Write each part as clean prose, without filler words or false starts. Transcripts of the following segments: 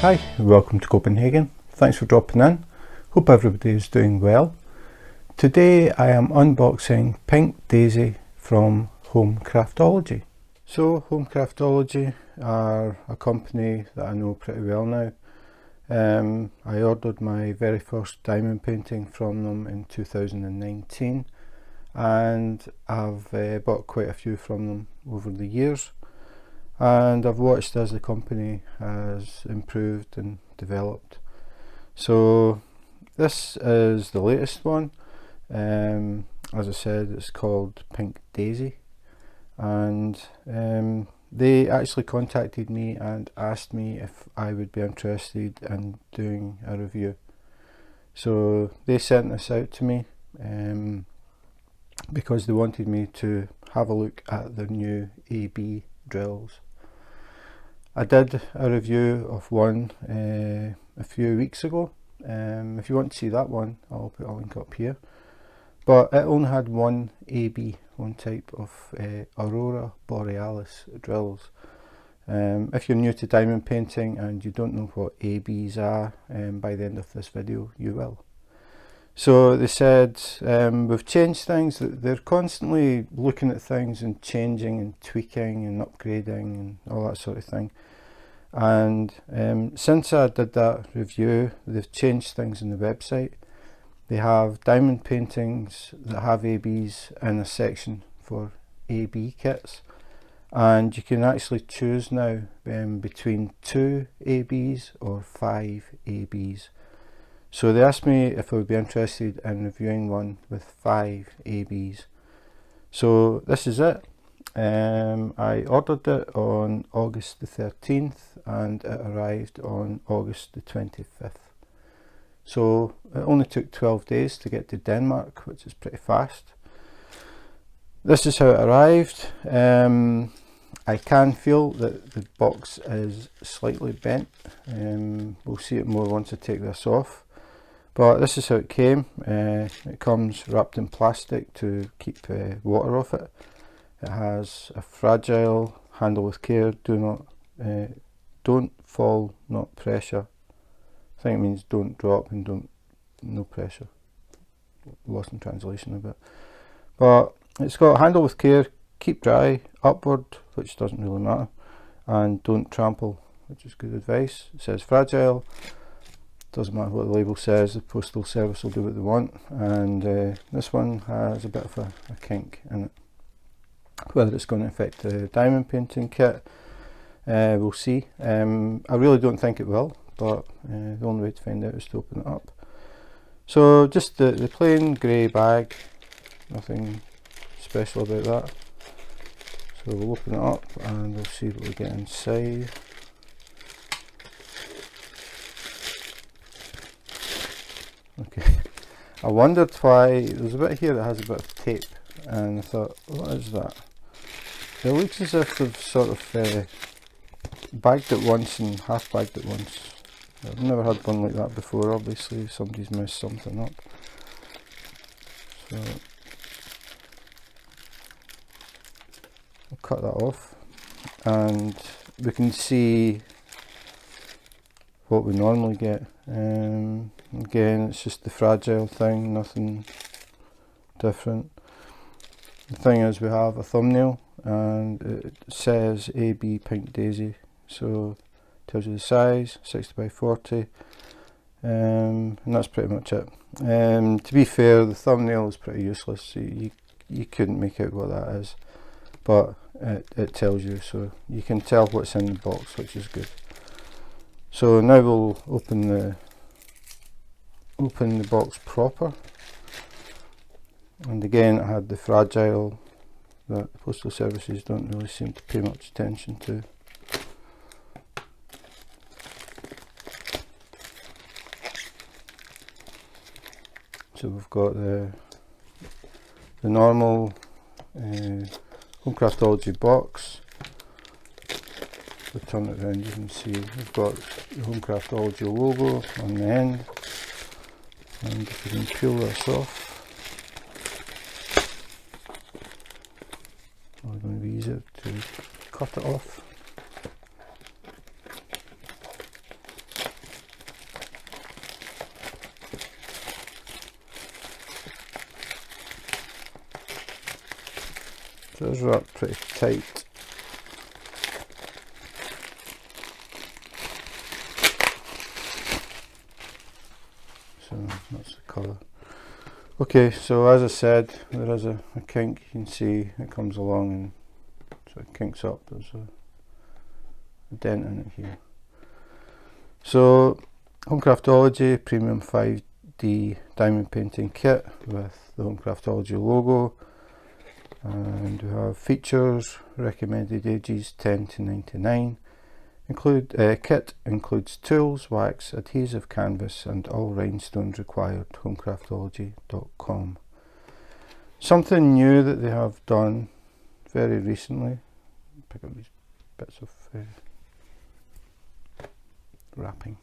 Hi, welcome to Copenhagen. Thanks for dropping in. Hope everybody is doing well. Today I am unboxing Pink Daisy from Home Craftology. So Home Craftology are a company that I know pretty well now. I ordered my very first diamond painting from them in 2019 and I've bought quite a few from them over the years. And I've watched as the company has improved and developed. So this is the latest one. As I said, it's called Pink Daisy, and they actually contacted me and asked me if I would be interested in doing a review. So they sent this out to me because they wanted me to have a look at their new AB drills. I did a review of one a few weeks ago. If you want to see that one, I'll put a link up here. But it only had one AB, one type of Aurora Borealis drills. If you're new to diamond painting and you don't know what ABs are, by the end of this video you will. So they said we've changed things. They're constantly looking at things and changing and tweaking and upgrading and all that sort of thing. And since I did that review, they've changed things in the website. They have diamond paintings that have ABs in a section for AB kits, and you can actually choose now between 2 ABs or 5 ABs. So they asked me if I would be interested in reviewing one with 5 ABs. So this is it. I ordered it on August the 13th and it arrived on August the 25th. So it only took 12 days to get to Denmark, which is pretty fast. This is how it arrived. I can feel that the box is slightly bent. We'll see it more once I take this off. But this is how it came. It comes wrapped in plastic to keep water off it. It has a fragile handle with care. Don't fall, not pressure. I think it means don't drop and no pressure. Lost in translation a bit. But it's got handle with care, keep dry, upward, which doesn't really matter, and don't trample, which is good advice. It says fragile. Doesn't matter what the label says, the postal service will do what they want. And this one has a bit of a kink in it. Whether it's going to affect the diamond painting kit, we'll see. I really don't think it will, but the only way to find out is to open it up. So just the plain grey bag, nothing special about that. So we'll open it up and we'll see what we get inside. Okay, I wondered why there's a bit here that has a bit of tape, and I thought, what is that? It looks as if they've sort of bagged it once and half bagged it once. I've never had one like that before. Obviously somebody's messed something up. So I'll cut that off and we can see what we normally get. Again, it's just the fragile thing, nothing different. The thing is, we have a thumbnail and it says AB Pink Daisy, so it tells you the size, 60 by 40, and that's pretty much it. To be fair, the thumbnail is pretty useless. You couldn't make out what that is, but it tells you, so you can tell what's in the box, which is good. So now we'll open the box proper. And again, it had the fragile that the postal services don't really seem to pay much attention to. So we've got the normal Home Craftology box. If we turn it around, you can see we've got the Home Craftology logo on the end. And if we can peel this off, it's going to be easier to cut it off. So it's wrapped pretty tight. So that's the colour. Okay, so as I said, there is a kink. You can see it comes along and so it kinks up. There's a dent in it here. So Home Craftology Premium 5D Diamond Painting Kit with the Home Craftology logo, and we have features, recommended ages 10 to 99. Kit includes tools, wax, adhesive, canvas and all rhinestones required. homecraftology.com. Something new that they have done very recently, pick up these bits of wrapping,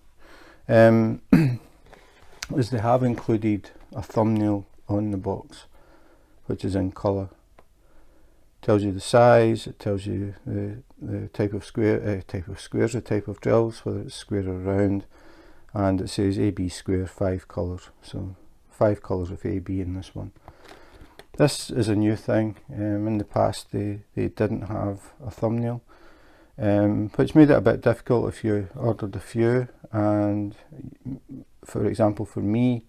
is they have included a thumbnail on the box which is in colour. Tells you the size, it tells you the type of squares, the type of drills, whether it's square or round, and it says AB square, 5 colours, so 5 colours of AB in this one. This is a new thing. In the past they didn't have a thumbnail, which made it a bit difficult if you ordered a few, and for example for me,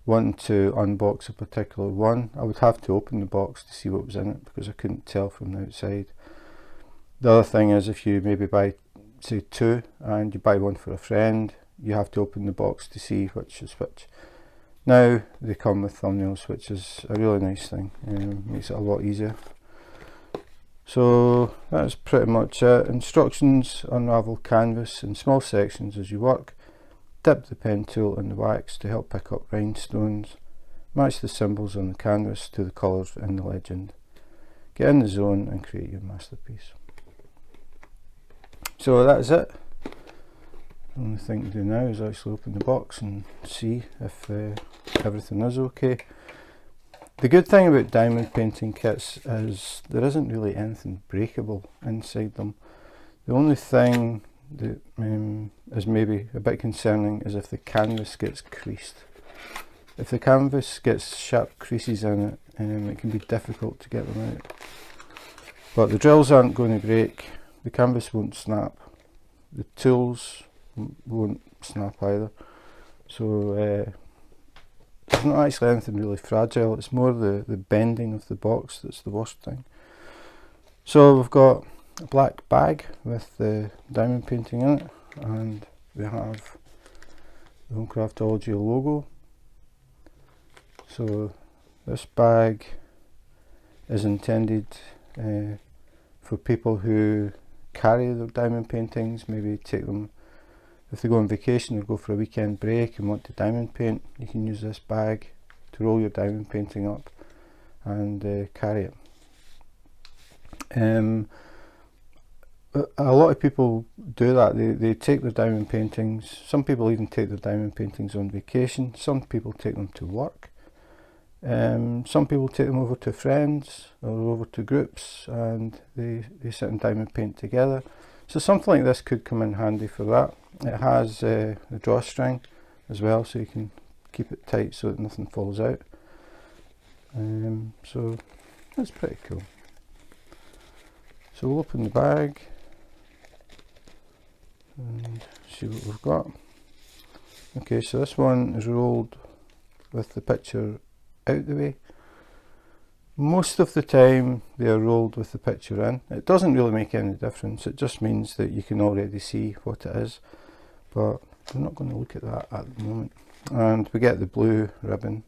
wanting to unbox a particular one, I would have to open the box to see what was in it because I couldn't tell from the outside. The other thing is, if you maybe buy, say, 2 and you buy one for a friend, you have to open the box to see which is which. Now they come with thumbnails, which is a really nice thing, makes it a lot easier. So that's pretty much it. Instructions: unravel canvas in small sections as you work. Dip the pen tool in the wax to help pick up rhinestones. Match the symbols on the canvas to the colours in the legend. Get in the zone and create your masterpiece. So that's it. The only thing to do now is actually open the box and see if everything is okay. The good thing about diamond painting kits is there isn't really anything breakable inside them. The only thing that is maybe a bit concerning is if the canvas gets creased. If the canvas gets sharp creases in it, it can be difficult to get them out. But the drills aren't going to break, the canvas won't snap, the tools won't snap either. So there's not actually anything really fragile, it's more the bending of the box that's the worst thing. So we've got a black bag with the diamond painting in it, and we have the Home Craftology logo. So this bag is intended for people who carry their diamond paintings, maybe take them if they go on vacation or go for a weekend break and want to diamond paint. You can use this bag to roll your diamond painting up and carry it. A lot of people do that. They take their diamond paintings. Some people even take their diamond paintings on vacation. Some people take them to work. Some people take them over to friends or over to groups, and they sit and diamond paint together. So something like this could come in handy for that. It has a drawstring as well, so you can keep it tight so that nothing falls out. So that's pretty cool. So we'll open the bag and see what we've got. Okay, so this one is rolled with the picture out the way. Most of the time they are rolled with the picture in. It doesn't really make any difference, it just means that you can already see what it is, but we're not going to look at that at the moment. And we get the blue ribbon.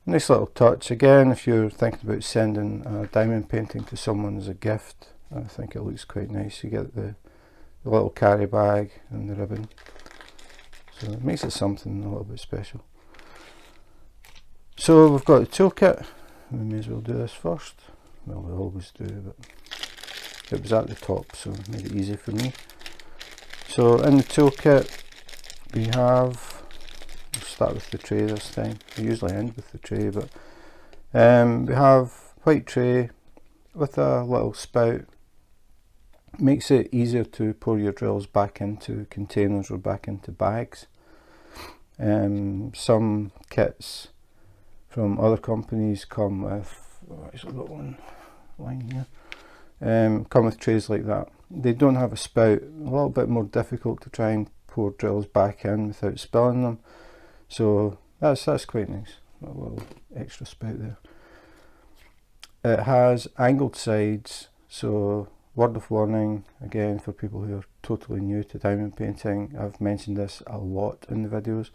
Nice little touch. Again, if you're thinking about sending a diamond painting to someone as a gift, I think it looks quite nice. You get the little carry bag and the ribbon, so it makes it something a little bit special. So we've got the toolkit. We may as well do this first. Well, we always do, but it was at the top, so it made it easy for me. So in the toolkit we have, we'll start with the tray this time. We usually end with the tray, but we have white tray with a little spout. Makes it easier to pour your drills back into containers or back into bags. Some kits from other companies come with, I've actually got one line here. Come with trays like that. They don't have a spout, a little bit more difficult to try and pour drills back in without spilling them. So that's quite nice, a little extra spout there. It has angled sides, so word of warning again for people who are totally new to diamond painting. I've mentioned this a lot in the videos,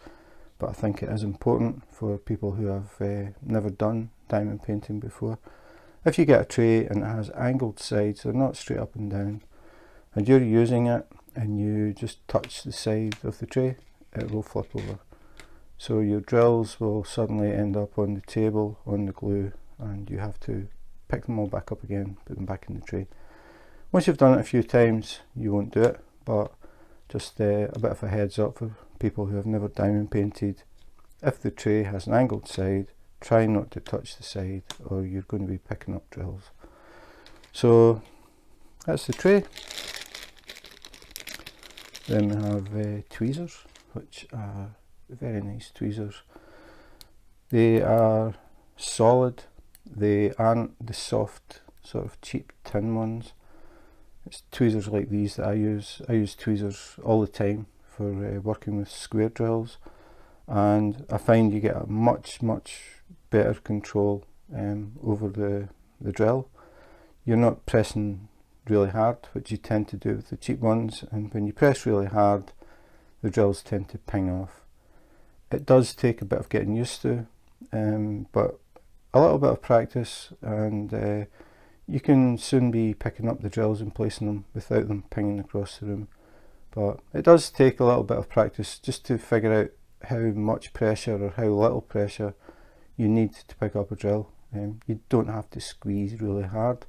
but I think it is important for people who have never done diamond painting before. If you get a tray and it has angled sides, they're not straight up and down, and you're using it and you just touch the side of the tray, it will flip over. So your drills will suddenly end up on the table, on the glue, and you have to pick them all back up again, put them back in the tray. Once you've done it a few times, you won't do it, but just a bit of a heads up for people who have never diamond painted. If the tray has an angled side, try not to touch the side or you're going to be picking up drills. So that's the tray. Then we have tweezers, which are very nice tweezers. They are solid, they aren't the soft sort of cheap tin ones. It's tweezers like these that I use. I use tweezers all the time for working with square drills, and I find you get a much better control over the drill. You're not pressing really hard, which you tend to do with the cheap ones, and when you press really hard, the drills tend to ping off. It does take a bit of getting used to, but a little bit of practice and you can soon be picking up the drills and placing them without them pinging across the room. But it does take a little bit of practice just to figure out how much pressure or how little pressure you need to pick up a drill. You don't have to squeeze really hard.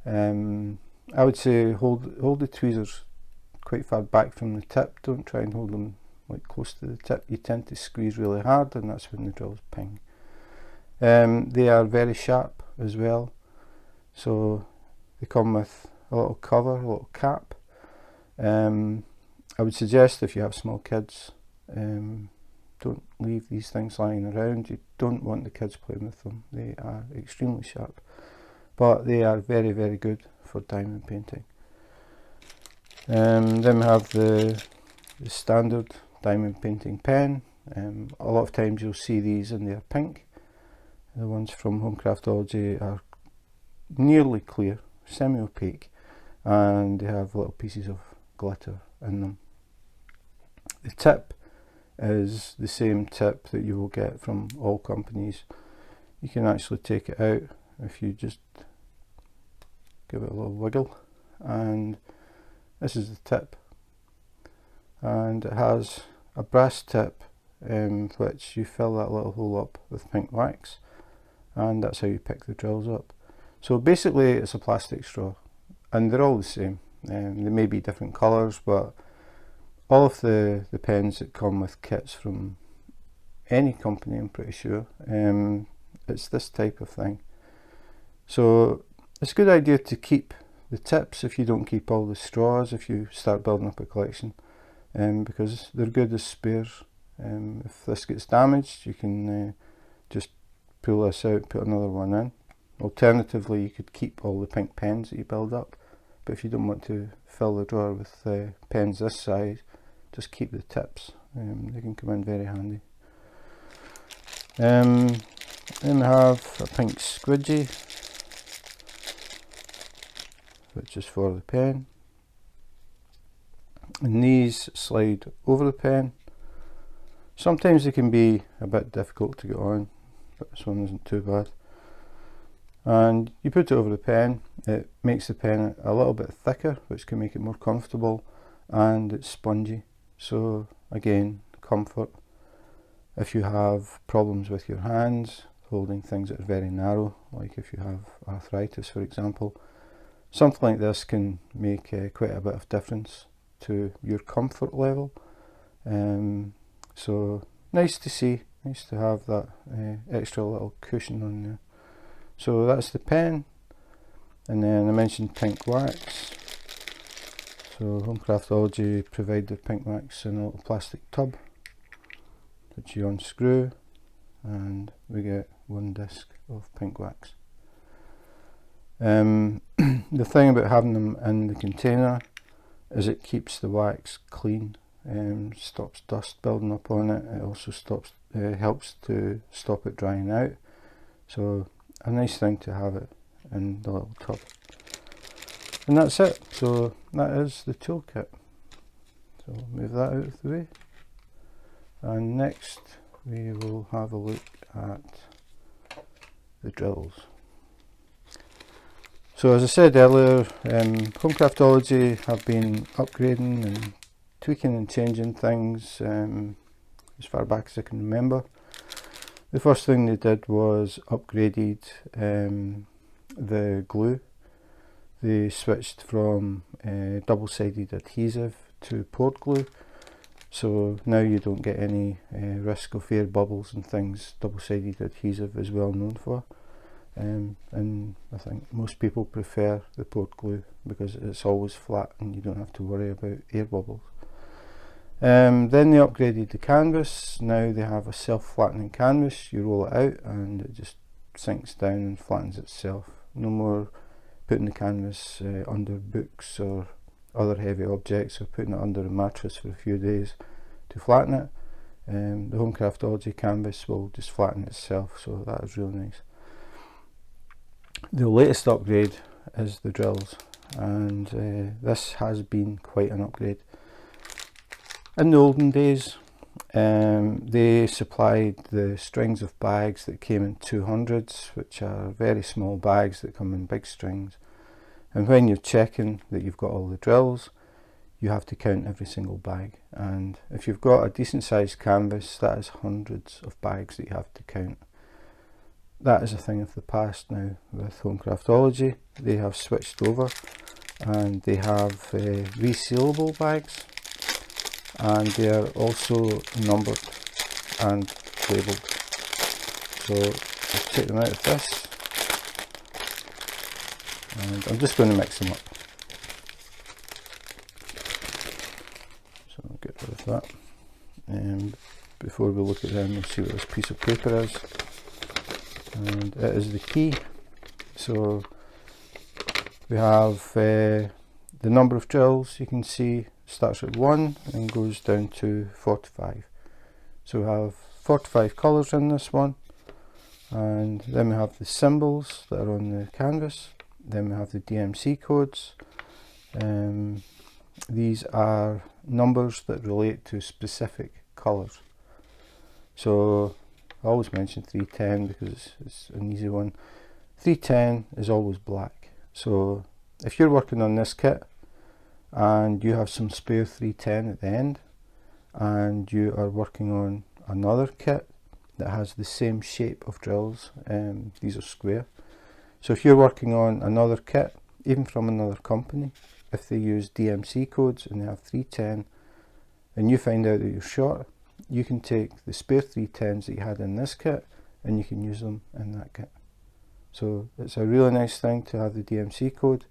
I would say hold the tweezers quite far back from the tip. Don't try and hold them like close to the tip. You tend to squeeze really hard and that's when the drills ping. They are very sharp as well, so they come with a little cover, a little cap. I would suggest if you have small kids, don't leave these things lying around. You don't want the kids playing with them. They are extremely sharp, but they are very good for diamond painting. Then we have the standard diamond painting pen. A lot of times you'll see these and they're pink. The ones from Home Craftology are nearly clear, semi-opaque, and they have little pieces of glitter in them. The tip is the same tip that you will get from all companies. You can actually take it out if you just give it a little wiggle, and this is the tip, and it has a brass tip which you fill that little hole up with pink wax, and that's how you pick the drills up. So basically it's a plastic straw and they're all the same. They may be different colours, but all of the pens that come with kits from any company, I'm pretty sure, it's this type of thing. So it's a good idea to keep the tips if you don't keep all the straws if you start building up a collection, because they're good as spares. If this gets damaged, you can just pull this out, put another one in. Alternatively, you could keep all the pink pens that you build up, but if you don't want to fill the drawer with pens this size, just keep the tips. They can come in very handy. Then we have a pink squidgy, which is for the pen, and these slide over the pen. Sometimes they can be a bit difficult to get on, but this one isn't too bad. And you put it over the pen, it makes the pen a little bit thicker, which can make it more comfortable, and it's spongy. So again, comfort. If you have problems with your hands, holding things that are very narrow, like if you have arthritis for example, something like this can make quite a bit of difference to your comfort level. So nice to see, nice to have that extra little cushion on there. So that's the pen, and then I mentioned pink wax. So Home Craftology provide the pink wax in a little plastic tub, which you unscrew, and we get one disc of pink wax. The thing about having them in the container is it keeps the wax clean, stops dust building up on it. It also helps to stop it drying out. So a nice thing to have it in the little tub. And that's it. So that is the toolkit. So we'll move that out of the way. And next we will have a look at the drills. So as I said earlier, Home Craftology have been upgrading and tweaking and changing things as far back as I can remember. The first thing they did was upgraded the glue. They switched from double-sided adhesive to port glue, so now you don't get any risk of air bubbles and things. Double-sided adhesive is well known for, and I think most people prefer the port glue because it's always flat and you don't have to worry about air bubbles. Then they upgraded the canvas. Now they have a self-flattening canvas. You roll it out and it just sinks down and flattens itself. No more putting the canvas under books or other heavy objects, or putting it under a mattress for a few days to flatten it. The Home Craftology canvas will just flatten itself, so that is really nice. The latest upgrade is the drills, and this has been quite an upgrade. In the olden days, they supplied the strings of bags that came in 200s, which are very small bags that come in big strings. And when you're checking that you've got all the drills, you have to count every single bag. And if you've got a decent sized canvas, that is hundreds of bags that you have to count. That is a thing of the past now with Home Craftology. They have switched over and they have resealable bags, and they are also numbered and labelled. So I'll take them out of this, and I'm just going to mix them up. So I'll get rid of that. And before we look at them, we'll see what this piece of paper is. And it is the key. So we have the number of drills. You can see starts at 1 and goes down to 45. So we have 45 colours in this one, and then we have the symbols that are on the canvas. Then we have the Dmc codes. These are numbers that relate to specific colours. So I always mention 310 because it's an easy one. 310 is always black. So if you're working on this kit and you have some spare 310 at the end, and you are working on another kit that has the same shape of drills, these are square. So if you're working on another kit, even from another company, if they use Dmc codes and they have 310 and you find out that you're short, you can take the spare 310s that you had in this kit and you can use them in that kit. So it's a really nice thing to have the Dmc code.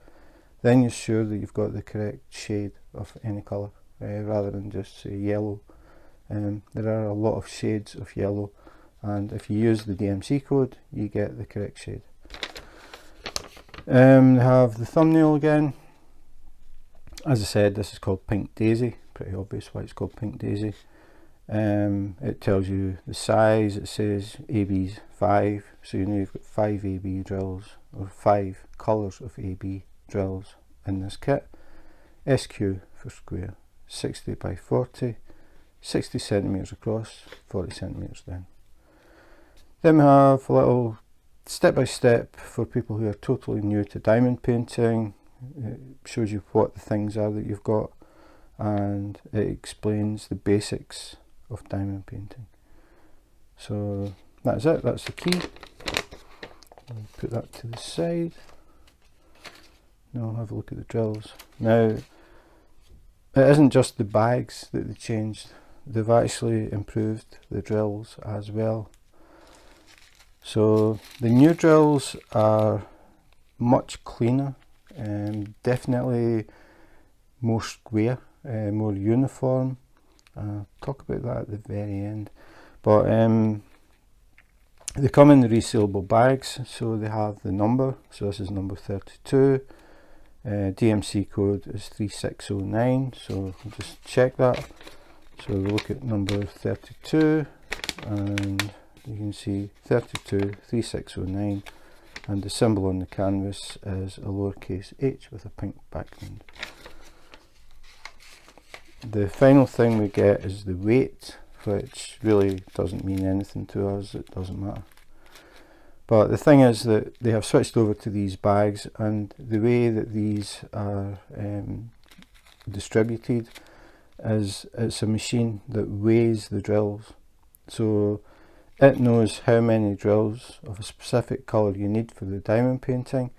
Then you're sure that you've got the correct shade of any colour, rather than just say yellow. There are a lot of shades of yellow, and if you use the Dmc code you get the correct shade. They have the thumbnail again. As I said, this is called Pink Daisy. Pretty obvious why it's called Pink Daisy. It tells you the size. It says AB's 5, so you know you've got 5 AB drills, or 5 colours of AB drills in this kit. SQ for square, 60 by 40, 60 centimetres across, 40 centimetres down. Then we have a little step-by-step for people who are totally new to diamond painting. It shows you what the things are that you've got, and it explains the basics of diamond painting. So that's it, that's the key. I'll put that to the side. Now I'll have a look at the drills. Now it isn't just the bags that they changed, they've actually improved the drills as well. So the new drills are much cleaner, and definitely more square, more uniform. I'll talk about that at the very end. But They come in the resealable bags, so they have the number, so this is number 32, DMC code is 3609, so we'll just check that. So we'll look at number 32 and you can see 32 3609, and the symbol on the canvas is a lowercase h with a pink background. The final thing we get is the weight, which really doesn't mean anything to us, it doesn't matter. But the thing is that they have switched over to these bags, and the way that these are distributed is it's a machine that weighs the drills. So it knows how many drills of a specific colour you need for the diamond painting.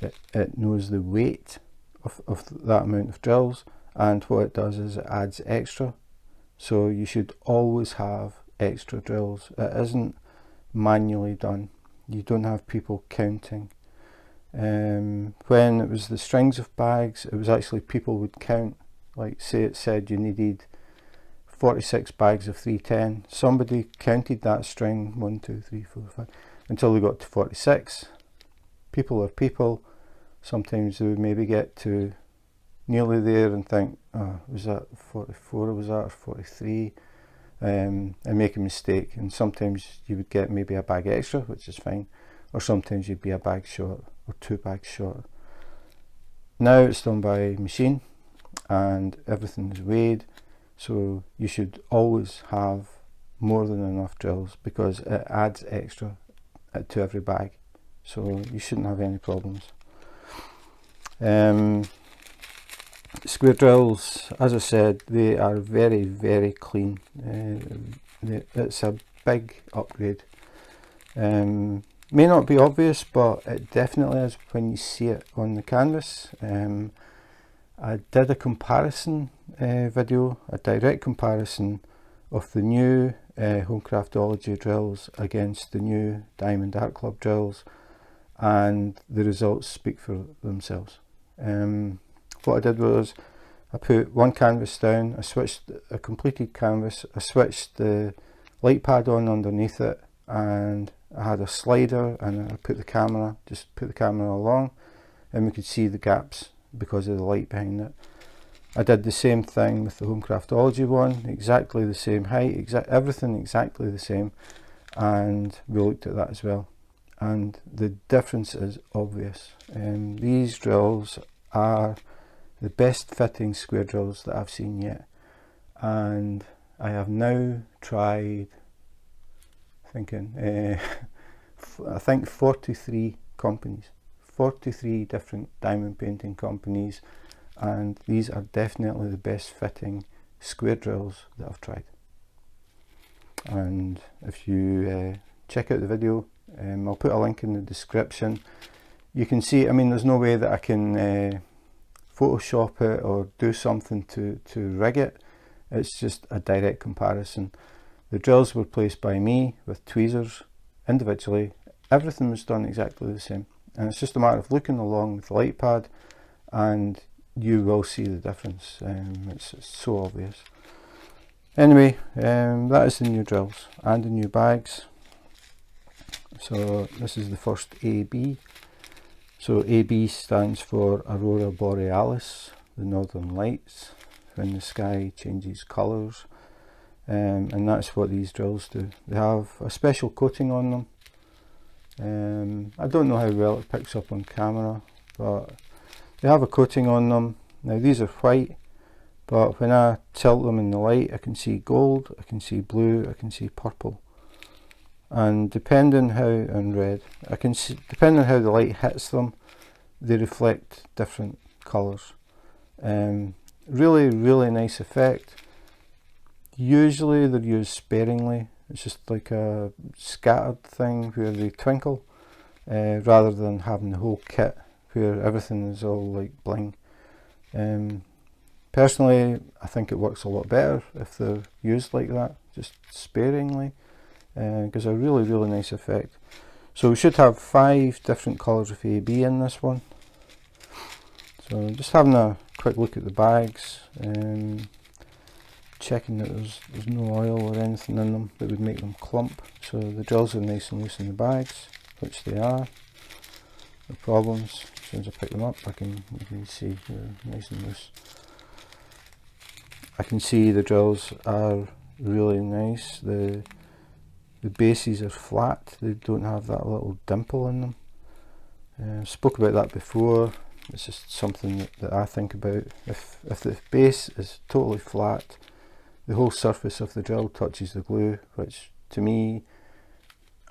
It knows the weight of that amount of drills, and what it does is it adds extra. So you should always have extra drills. It isn't manually done. You don't have people counting. When it was the strings of bags, it was actually people would count. Like say it said you needed 46 bags of 310. Somebody counted that string 1, 2, 3, 4, 5 until they got to 46. People are people. Sometimes they would maybe get to nearly there and think, oh, was that 44 or was that 43, and make a mistake. And sometimes you would get maybe a bag extra, which is fine, or sometimes you'd be a bag short or 2 bags short. Now it's done by machine and everything is weighed, so you should always have more than enough drills because it adds extra to every bag, so you shouldn't have any problems. Square drills, as I said, they are very, very clean. It's a big upgrade. May not be obvious, but it definitely is when you see it on the canvas. I did a comparison video, a direct comparison of the new Home Craftology drills against the new Diamond Art Club drills, and the results speak for themselves. What I did was I put one canvas down, I switched a completed canvas, I switched the light pad on underneath it, and I had a slider, and I put the camera, just put the camera along, and we could see the gaps because of the light behind it. I did the same thing with the Home Craftology one, exactly the same height, everything exactly the same, and we looked at that as well, and the difference is obvious. These drills are the best fitting square drills that I've seen yet, and I have now tried I think 43 companies, 43 different diamond painting companies, and these are definitely the best fitting square drills that I've tried. And if you check out the video, I'll put a link in the description. You can see, I mean, there's no way that I can Photoshop it or do something to rig it. It's just a direct comparison. The drills were placed by me with tweezers individually. Everything was done exactly the same, and it's just a matter of looking along with the light pad and you will see the difference. It's so obvious. Anyway, that is the new drills and the new bags. So this is the first AB. So AB stands for Aurora Borealis, the northern lights, when the sky changes colours, and that's what these drills do. They have a special coating on them. I don't know how well it picks up on camera, but they have a coating on them. Now these are white, but when I tilt them in the light, I can see gold, I can see blue, I can see purple, and depending how, and red, I can see, depending on how the light hits them, they reflect different colours. Really, really nice effect. Usually they're used sparingly. It's just like a scattered thing where they twinkle, rather than having the whole kit where everything is all like bling. Personally, I think it works a lot better if they're used like that, just sparingly, gives a really, really nice effect. So we should have 5 different colours of AB in this one. So just having a quick look at the bags. checking that there's no oil or anything in them that would make them clump. So the drills are nice and loose in the bags, which they are. No problems. As soon as I pick them up, you can see they're nice and loose. I can see the drills are really nice. The bases are flat. They don't have that little dimple in them. Spoke about that before. It's just something that I think about. If the base is totally flat, the whole surface of the drill touches the glue, which to me,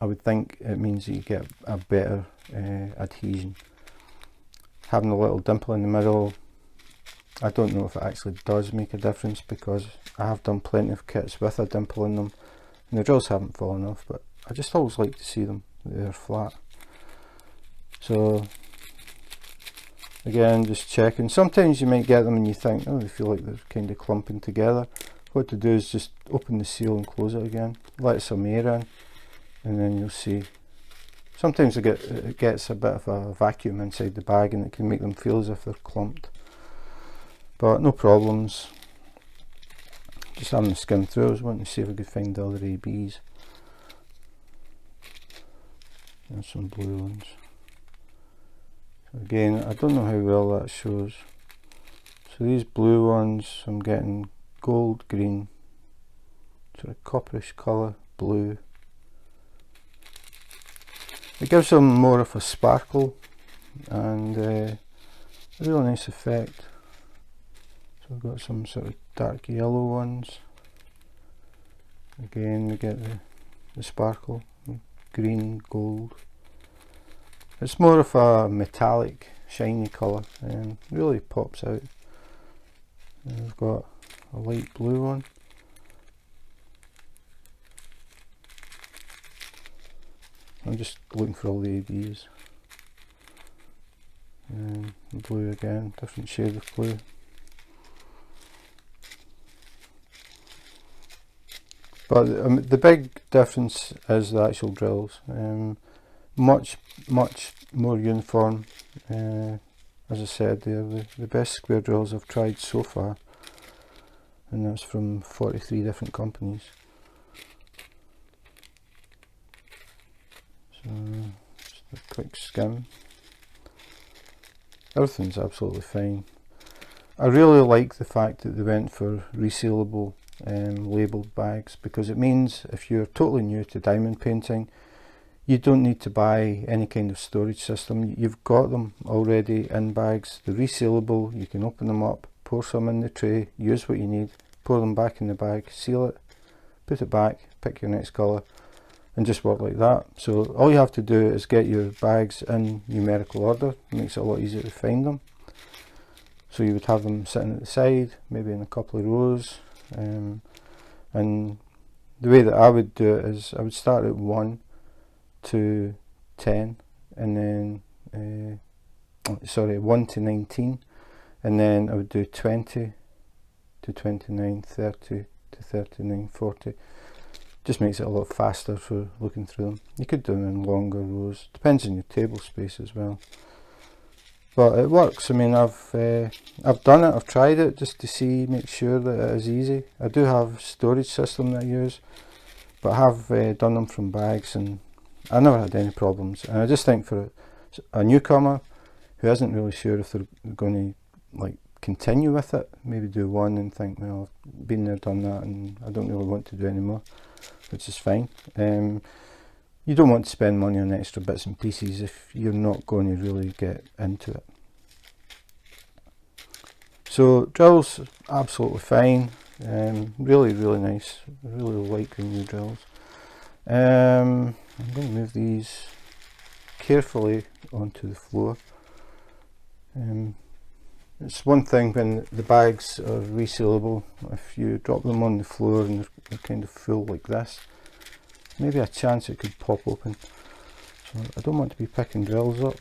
I would think it means that you get a better adhesion. Having a little dimple in the middle, I don't know if it actually does make a difference, because I have done plenty of kits with a dimple in them and the drills haven't fallen off, but I just always like to see them, they're flat. So again, just checking. Sometimes you might get them and you think, oh, they feel like they're kind of clumping together. What to do is just open the seal and close it again, let some air in, and then you'll see. Sometimes it gets a bit of a vacuum inside the bag and it can make them feel as if they're clumped, but no problems. Just having to skim through. I was wanting to see if I could find the other ABs. There's some blue ones. So again, I don't know how well that shows. So these blue ones, I'm getting gold, green, sort of copperish colour, blue. It gives them more of a sparkle and a really nice effect. So we've got some sort of dark yellow ones. Again, we get the sparkle, green, gold. It's more of a metallic, shiny colour and really pops out. And we've got a light blue one. I'm just looking for all the ABs. And blue again, different shade of blue. But the big difference is the actual drills. Much more uniform. As I said, they're the best square drills I've tried so far, and that's from 43 different companies. So just a quick skim. Everything's absolutely fine. I really like the fact that they went for resealable labelled bags, because it means if you're totally new to diamond painting, you don't need to buy any kind of storage system. You've got them already in bags. They're resealable. You can open them up, pour some in the tray, use what you need, pour them back in the bag, seal it, put it back, pick your next colour, and just work like that. So all you have to do is get your bags in numerical order. It makes it a lot easier to find them. So you would have them sitting at the side, maybe in a couple of rows. And the way that I would do it is I would start at 1 to 10, and then 1 to 19, and then I would do 20 to 29, 30 to 39, 40. Just makes it a lot faster for looking through them. You could do them in longer rows, depends on your table space as well. But it works. I mean, I've done it, I've tried it just to see, make sure that it is easy. I do have a storage system that I use, but I have done them from bags and I never had any problems. And I just think for a newcomer who isn't really sure if they're going to like continue with it, maybe do one and think, well, I've been there, done that, and I don't really want to do any more, which is fine. You don't want to spend money on extra bits and pieces if you're not going to really get into it. So drills, absolutely fine. Really nice. I really like the new drills. I'm going to move these carefully onto the floor. It's one thing when the bags are resealable, if you drop them on the floor and they're kind of full like this, maybe a chance it could pop open. So I don't want to be picking drills up,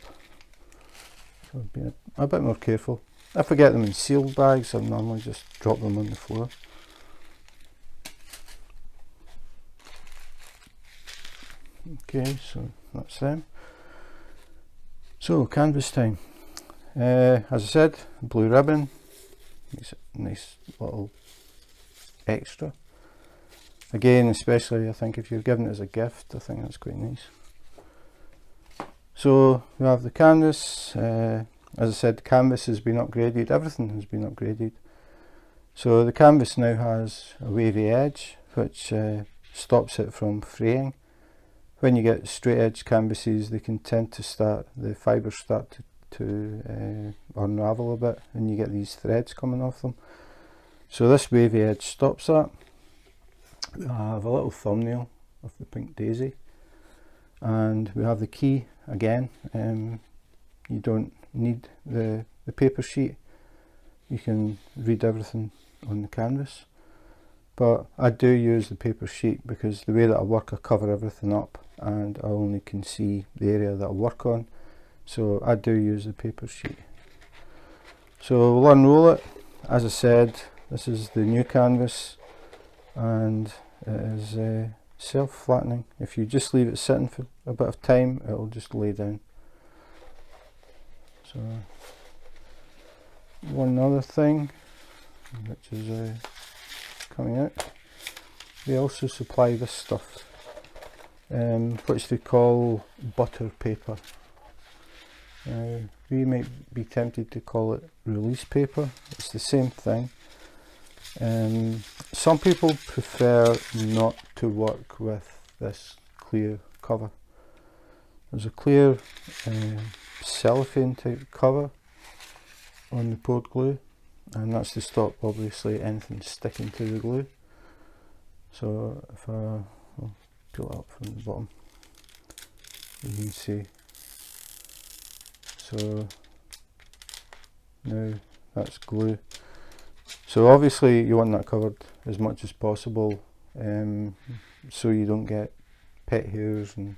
so I'll be a bit more careful. If I get them in sealed bags, I'll normally just drop them on the floor. Okay, so that's them. So canvas time. As I said, blue ribbon makes it a nice little extra. Again, especially I think if you're given it as a gift, I think that's quite nice. So we have the canvas. As I said, the canvas has been upgraded, everything has been upgraded. So the canvas now has a wavy edge which stops it from fraying. When you get straight edge canvases, they can tend to start, the fibres start to unravel a bit and you get these threads coming off them. So this wavy edge stops that. We have a little thumbnail of the pink daisy, and we have the key again. You don't need the paper sheet, you can read everything on the canvas, but I do use the paper sheet because the way that I work, I cover everything up and I only can see the area that I work on, so I do use the paper sheet. So we'll unroll it. As I said, this is the new canvas and it is self-flattening. If you just leave it sitting for a bit of time, it will just lay down. So one other thing which is coming out, they also supply this stuff which they call butter paper. We might be tempted to call it release paper. It's the same thing. Some people prefer not to work with this clear cover. There's a clear cellophane type cover on the poured glue, and that's to stop obviously anything sticking to the glue. So if I'll peel it up from the bottom, you can see. So now that's glue. So obviously you want that covered as much as possible, so you don't get pet hairs and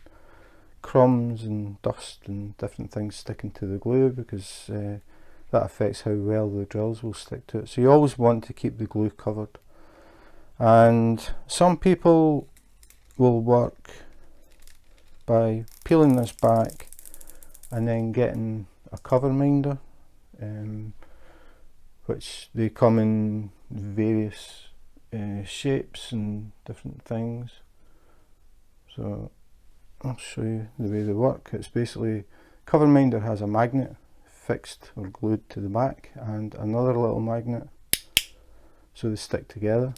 crumbs and dust and different things sticking to the glue, because that affects how well the drills will stick to it. So you always want to keep the glue covered. And some people will work by peeling this back and then getting a cover minder, which they come in various shapes and different things. So I'll show you the way they work. It's basically, cover minder has a magnet fixed or glued to the back and another little magnet, so they stick together.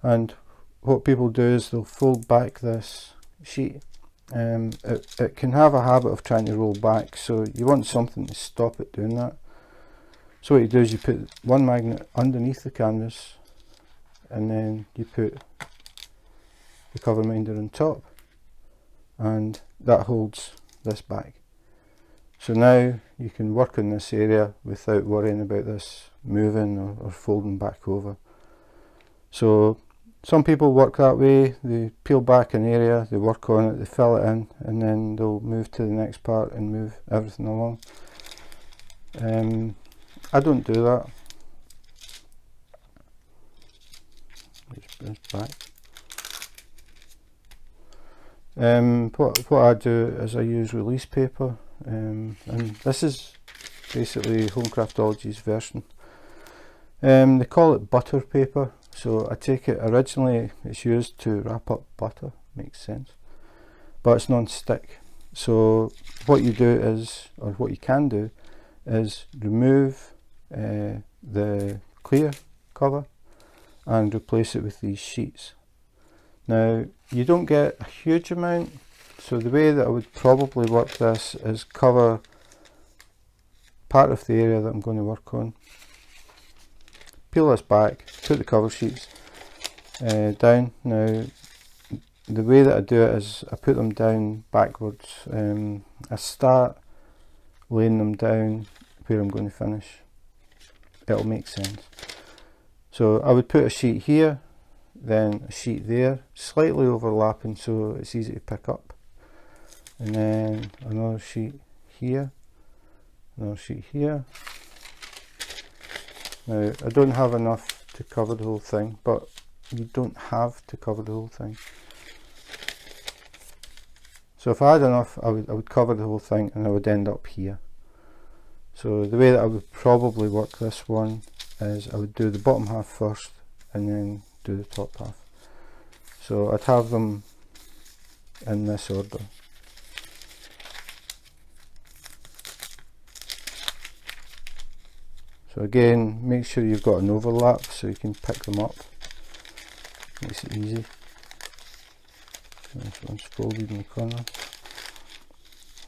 And what people do is they'll fold back this sheet. It can have a habit of trying to roll back, so you want something to stop it doing that. So what you do is you put one magnet underneath the canvas and then you put the cover minder on top, and that holds this back. So now you can work in this area without worrying about this moving or folding back over. So some people work that way. They peel back an area, they work on it, they fill it in, and then they'll move to the next part and move everything along. I don't do that. Just bring it back. What I do is I use release paper, and this is basically Home Craftology's version. They call it butter paper, so I take it, originally it's used to wrap up butter, makes sense, but it's non-stick. So what you do is, or what you can do, is remove the clear cover and replace it with these sheets. Now you don't get a huge amount, so the way that I would probably work this is cover part of the area that I'm going to work on, peel this back, put the cover sheets down. Now the way that I do it is I put them down backwards. I start laying them down where I'm going to finish. It'll make sense. So I would put a sheet here, then a sheet there, slightly overlapping so it's easy to pick up, and then another sheet here, another sheet here. Now I don't have enough to cover the whole thing, but you don't have to cover the whole thing. So if I had enough, I would cover the whole thing and I would end up here. So the way that I would probably work this one is I would do the bottom half first and then do the top half. So I'd have them in this order. So again, make sure you've got an overlap so you can pick them up. Makes it easy. This one's folded in the corner.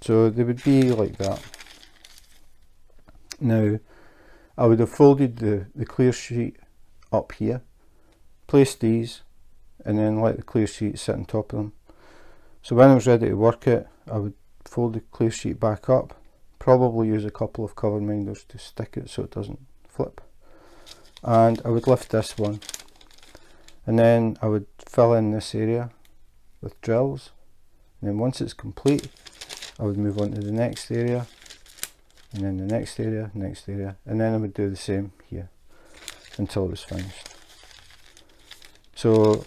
So they would be like that. Now, I would have folded the clear sheet up here, placed these, and then let the clear sheet sit on top of them. So when I was ready to work it, I would fold the clear sheet back up, probably use a couple of cover minders to stick it so it doesn't flip, and I would lift this one, and then I would fill in this area with drills, and then once it's complete I would move on to the next area, and then the next area, and then I would do the same here until it was finished. So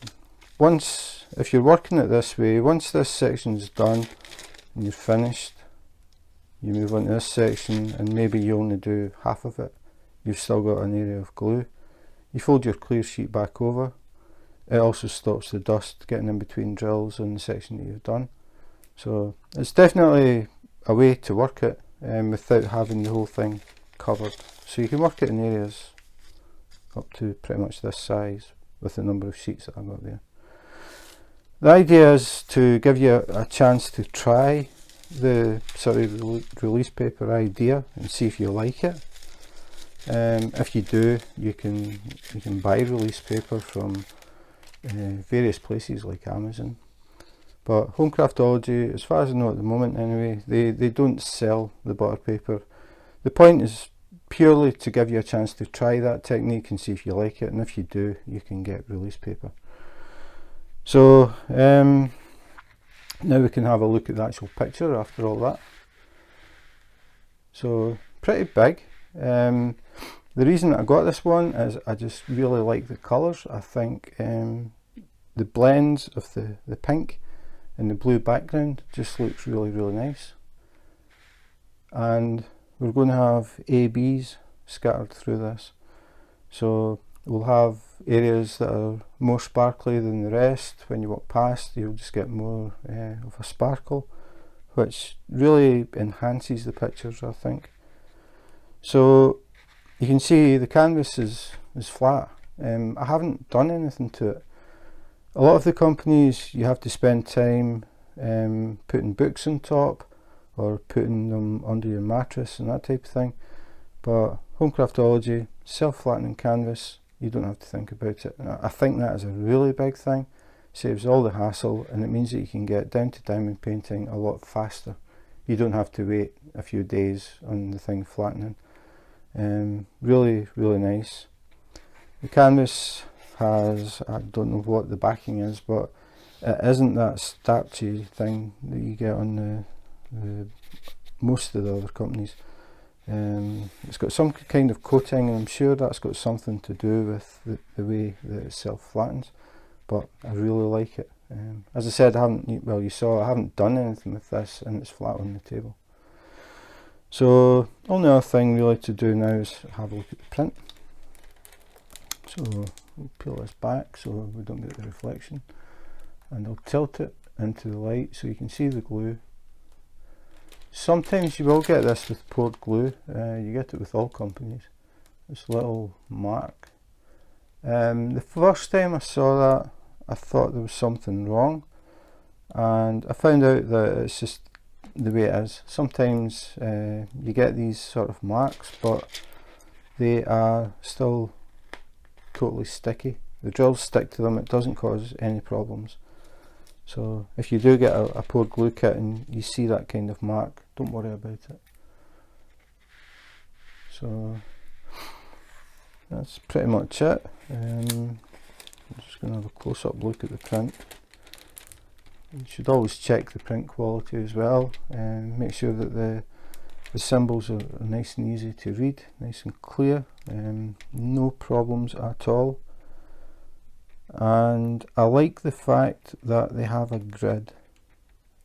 once, if you're working it this way, once this section is done and you're finished, you move on to this section, and maybe you only do half of it, you've still got an area of glue. You fold your clear sheet back over. It also stops the dust getting in between drills and the section that you've done. So it's definitely a way to work it without having the whole thing covered. So you can work it in areas up to pretty much this size with the number of sheets that I've got there. The idea is to give you a chance to try the sort of release paper idea and see if you like it. If you do, you can buy release paper from various places like Amazon, but Home Craftology, as far as I know at the moment anyway, they don't sell the butter paper. The point is purely to give you a chance to try that technique and see if you like it, and if you do, you can get release paper. So now we can have a look at the actual picture after all that. So pretty big. The reason I got this one is I just really like the colours. I think the blends of the pink and the blue background just looks really nice. And we're going to have ABs scattered through this. So we'll have areas that are more sparkly than the rest. When you walk past, you'll just get more of a sparkle, which really enhances the pictures, I think. So you can see the canvas is flat. I haven't done anything to it. A lot of the companies, you have to spend time putting books on top or putting them under your mattress and that type of thing. But Home Craftology, self-flattening canvas, you don't have to think about it. And I think that is a really big thing. Saves all the hassle, and it means that you can get down to diamond painting a lot faster. You don't have to wait a few days on the thing flattening. Really nice. The canvas has, I don't know what the backing is, but it isn't that starchy thing that you get on the most of the other companies. It's got some kind of coating, and I'm sure that's got something to do with the way that it self-flattens, but I really like it. As I said, I haven't, well, you saw I haven't done anything with this, and it's flat on the table. So only other thing really to do now is have a look at the print. So we'll peel this back so we don't get the reflection, and I'll tilt it into the light so you can see the glue. Sometimes you will get this with poured glue. You get it with all companies, this little mark. The first time I saw that, I thought there was something wrong, and I found out that it's just the way it is. Sometimes you get these sort of marks, but they are still totally sticky. The drills stick to them, it doesn't cause any problems. So if you do get a poured glue kit and you see that kind of mark, don't worry about it. So that's pretty much it. I'm just going to have a close-up look at the print. You should always check the print quality as well, and make sure that the symbols are nice and easy to read, nice and clear, no problems at all. And I like the fact that they have a grid.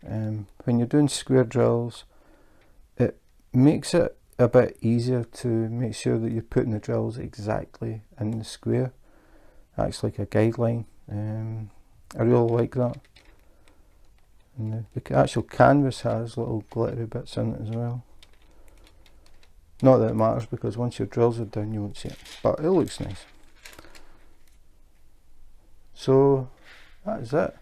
When you're doing square drills, it makes it a bit easier to make sure that you're putting the drills exactly in the square. acts like a guideline. I really like that. And the actual canvas has little glittery bits in it as well. Not that it matters, because once your drills are done you won't see it, but it looks nice. So that is it.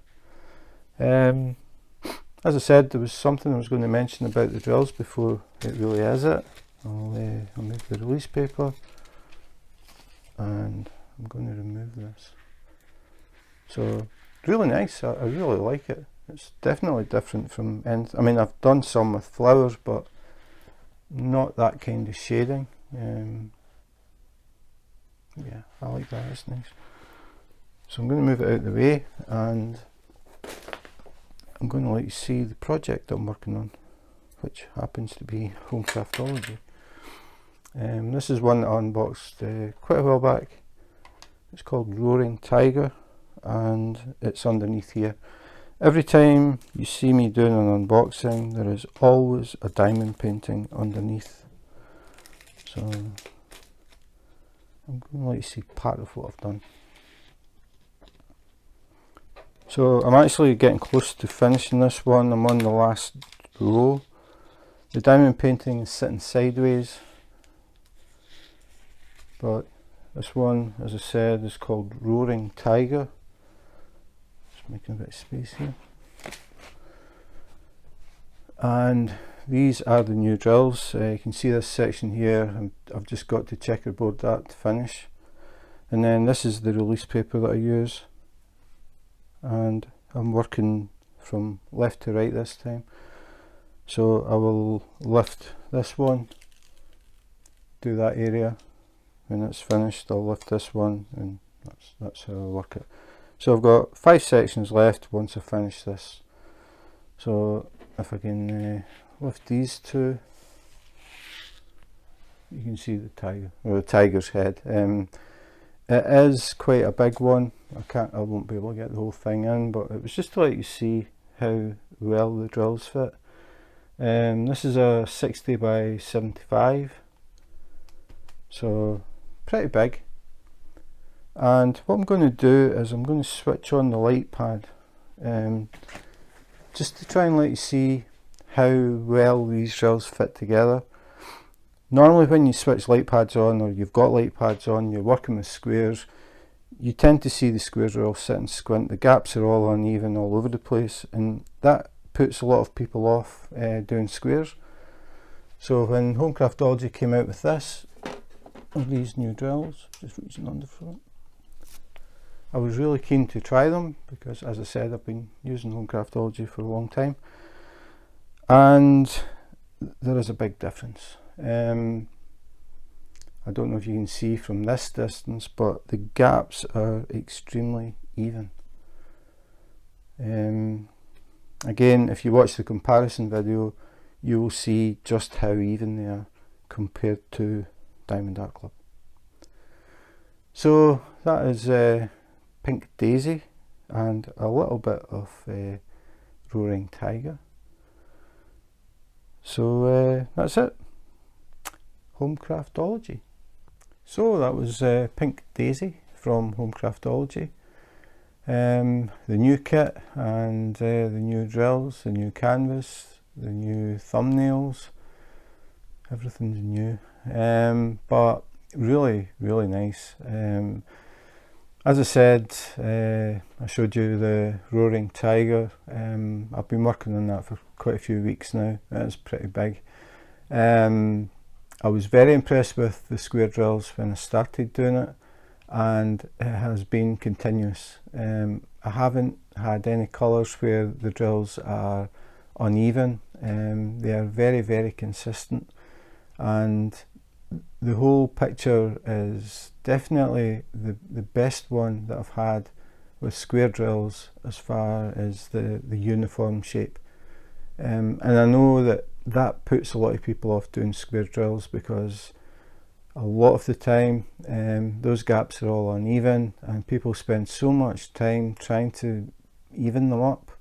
As I said, there was something I was going to mention about the drills before it really is it. I'll move the release paper, and I'm going to remove this. So really nice, I really like it. It's definitely different from anything. I mean, I've done some with flowers, but not that kind of shading. Yeah, I like that, it's nice. So I'm going to move it out of the way, and I'm going to let you see the project that I'm working on, which happens to be Home Craftology. This is one that I unboxed quite a while back. It's called Roaring Tiger, and it's underneath here. Every time you see me doing an unboxing, there is always a diamond painting underneath. So I'm going to let you see part of what I've done. So I'm actually getting close to finishing this one. I'm on the last row. The diamond painting is sitting sideways, but this one, as I said, is called Roaring Tiger. Just making a bit of space here. And these are the new drills. You can see this section here, and I've just got to checkerboard that to finish. And then this is the release paper that I use. And I'm working from left to right this time. So I will lift this one, do that area. When it's finished, I'll lift this one, and that's how I work it. So I've got 5 sections left once I finish this. So if I can lift these two, you can see the tiger, or the tiger's head. It is quite a big one. I won't be able to get the whole thing in, but it was just to let you see how well the drills fit. This is a 60 by 75, so pretty big. And what I'm going to do is I'm going to switch on the light pad, just to try and let you see how well these drills fit together. Normally when you switch light pads on, or you've got light pads on, you're working with squares, you tend to see the squares are all sitting squint, the gaps are all uneven all over the place, and that puts a lot of people off doing squares. So when Home Craftology came out with this, of these new drills, just reaching on the front, I was really keen to try them, because as I said, I've been using Home Craftology for a long time, and there is a big difference. I don't know if you can see from this distance, but the gaps are extremely even. Again, if you watch the comparison video, you will see just how even they are compared to Diamond Art Club. So that is Pink Daisy and a little bit of Roaring Tiger. So that's it. Home Craftology. So that was Pink Daisy from Home Craftology. The new kit and the new drills, the new canvas, the new thumbnails, everything's new, but really nice. As I said, I showed you the Roaring Tiger. I've been working on that for quite a few weeks now. It's pretty big. I was very impressed with the square drills when I started doing it, and it has been continuous. I haven't had any colours where the drills are uneven. They are very consistent, and the whole picture is definitely the best one that I've had with square drills as far as the uniform shape. And I know that puts a lot of people off doing square drills, because a lot of the time those gaps are all uneven, and people spend so much time trying to even them up,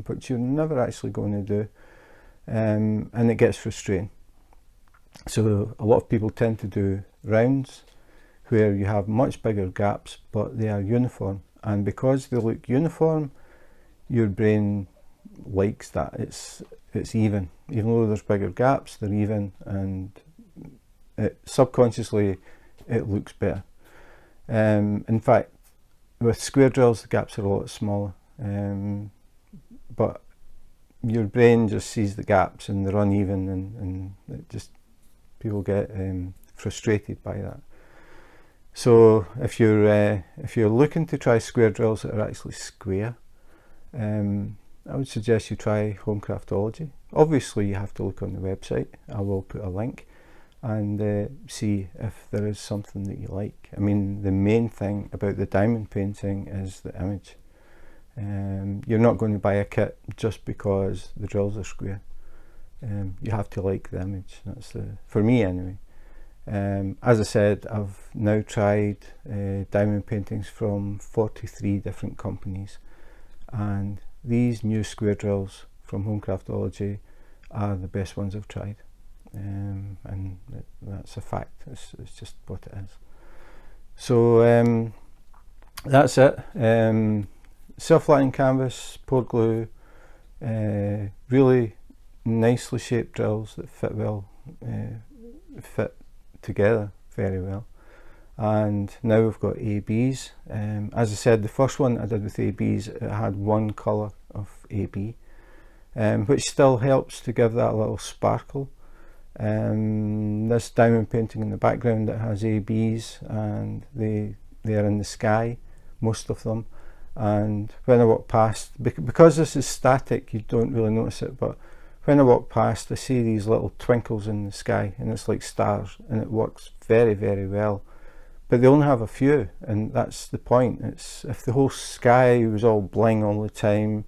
which you're never actually going to do, and it gets frustrating. So a lot of people tend to do rounds, where you have much bigger gaps but they are uniform, and because they look uniform, your brain likes that. It's even though there's bigger gaps, they're even, and subconsciously it looks better. In fact, with square drills the gaps are a lot smaller, but your brain just sees the gaps and they're uneven, and it just, people get frustrated by that. So if you're looking to try square drills that are actually square, I would suggest you try Home Craftology. Obviously you have to look on the website. I will put a link, and see if there is something that you like. I mean, the main thing about the diamond painting is the image. You're not going to buy a kit just because the drills are square. You have to like the image. That's for me anyway. As I said, I've now tried diamond paintings from 43 different companies, and these new square drills from Home Craftology are the best ones I've tried, and that's a fact. It's just what it is. So that's it. Self-flattening canvas, poured glue, really nicely shaped drills that fit together very well. And now we've got ABs. As I said, the first one I did with ABs, it had one colour of AB, which still helps to give that little sparkle. This diamond painting in the background, that has ABs, and they are in the sky, most of them. And when I walk past, because this is static, you don't really notice it, but when I walk past I see these little twinkles in the sky, and it's like stars, and it works very, very well. But they only have a few, and that's the point. It's, if the whole sky was all bling all the time,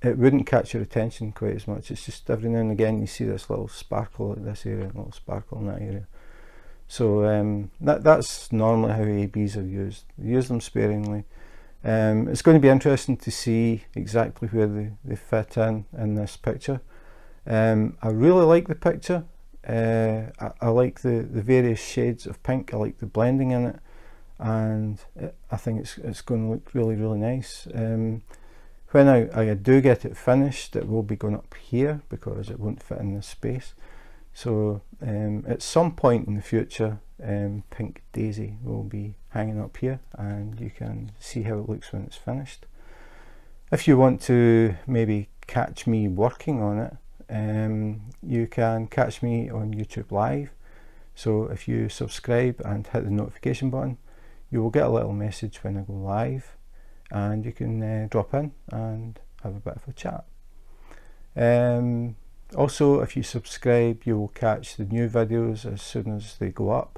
it wouldn't catch your attention quite as much. It's just every now and again you see this little sparkle in this area, a little sparkle in that area. So that's normally how ABs are used. Use them sparingly. It's going to be interesting to see exactly where they fit in this picture. I really like the picture. I like the various shades of pink. I like the blending in it, and I think it's going to look really, really nice. When I do get it finished, it will be going up here because it won't fit in this space. So at some point in the future, Pink Daisy will be hanging up here, and you can see how it looks when it's finished. If you want to maybe catch me working on it, you can catch me on YouTube Live. So if you subscribe and hit the notification button, you will get a little message when I go live, and you can drop in and have a bit of a chat. Also, if you subscribe, you will catch the new videos as soon as they go up.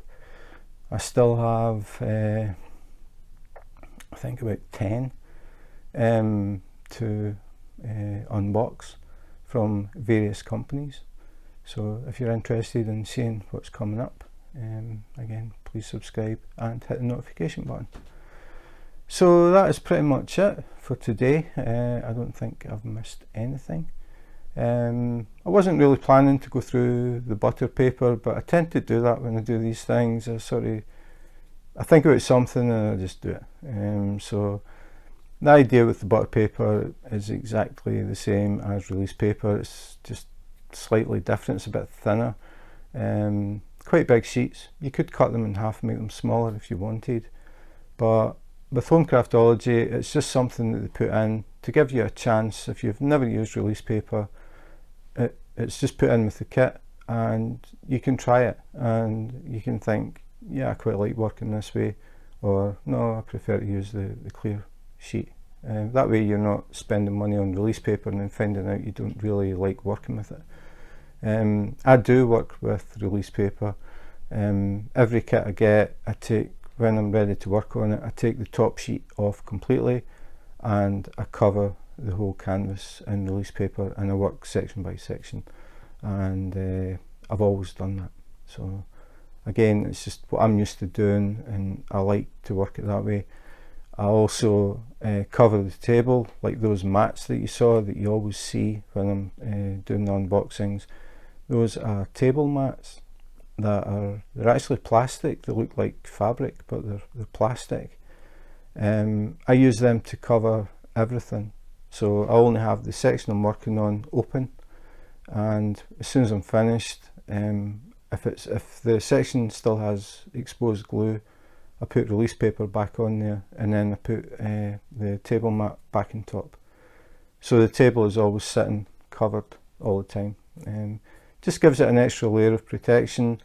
I still have I think about 10 to unbox from various companies. So if you're interested in seeing what's coming up, again, please subscribe and hit the notification button. So that is pretty much it for today. I don't think I've missed anything. I wasn't really planning to go through the butter paper, but I tend to do that when I do these things. I think about something and I just do it. So the idea with the butter paper is exactly the same as release paper. It's just slightly different. It's a bit thinner. Quite big sheets. You could cut them in half and make them smaller if you wanted, but with Home Craftology, it's just something that they put in to give you a chance. If you've never used release paper, it's just put in with the kit, and you can try it, and you can think, yeah, I quite like working this way, or no, I prefer to use the clear sheet. That way you're not spending money on release paper and then finding out you don't really like working with it. I do work with release paper. Every kit I get, I take, when I'm ready to work on it, I take the top sheet off completely, and I cover the whole canvas in release paper, and I work section by section, and I've always done that. So again, it's just what I'm used to doing, and I like to work it that way. I also cover the table, like those mats that you saw that you always see when I'm doing the unboxings. Those are table mats. they're actually plastic. They look like fabric, but they're plastic. I use them to cover everything. So I only have the section I'm working on open, and as soon as I'm finished, if the section still has exposed glue, I put release paper back on there, and then I put the table mat back on top. So the table is always sitting covered all the time. Just gives it an extra layer of protection.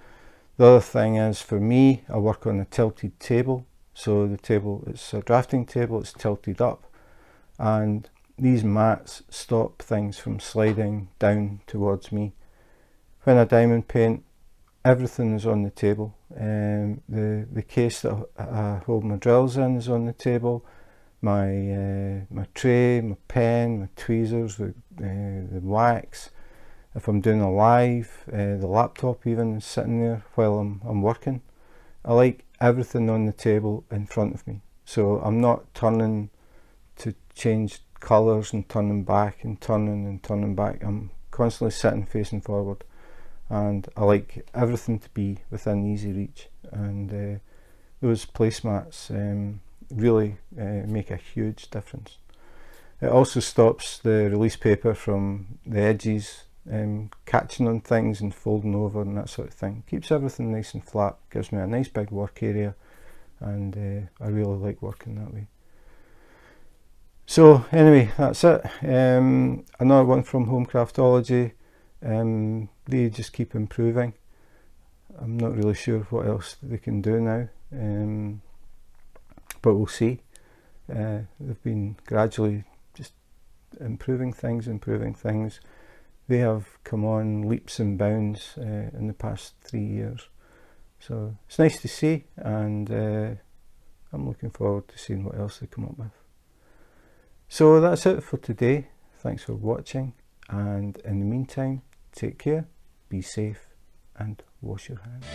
The other thing is, for me, I work on a tilted table. So the table, it's a drafting table, it's tilted up, and these mats stop things from sliding down towards me. When I diamond paint, everything is on the table. The case that I hold my drills in is on the table. My tray, my pen, my tweezers, the wax. If I'm doing a live, the laptop even is sitting there while I'm working. I like everything on the table in front of me, so I'm not turning to change colours and turning back and turning back. I'm constantly sitting facing forward, and I like everything to be within easy reach, and those placemats really make a huge difference. It also stops the release paper from the edges catching on things and folding over and that sort of thing. Keeps everything nice and flat, gives me a nice big work area, and I really like working that way. So anyway, that's it. Another one from Home Craftology. They just keep improving. I'm not really sure what else they can do now, but we'll see. They've been gradually just improving things. They have come on leaps and bounds in the past 3 years. So it's nice to see, and I'm looking forward to seeing what else they come up with. So that's it for today. Thanks for watching, and in the meantime, take care, be safe, and wash your hands.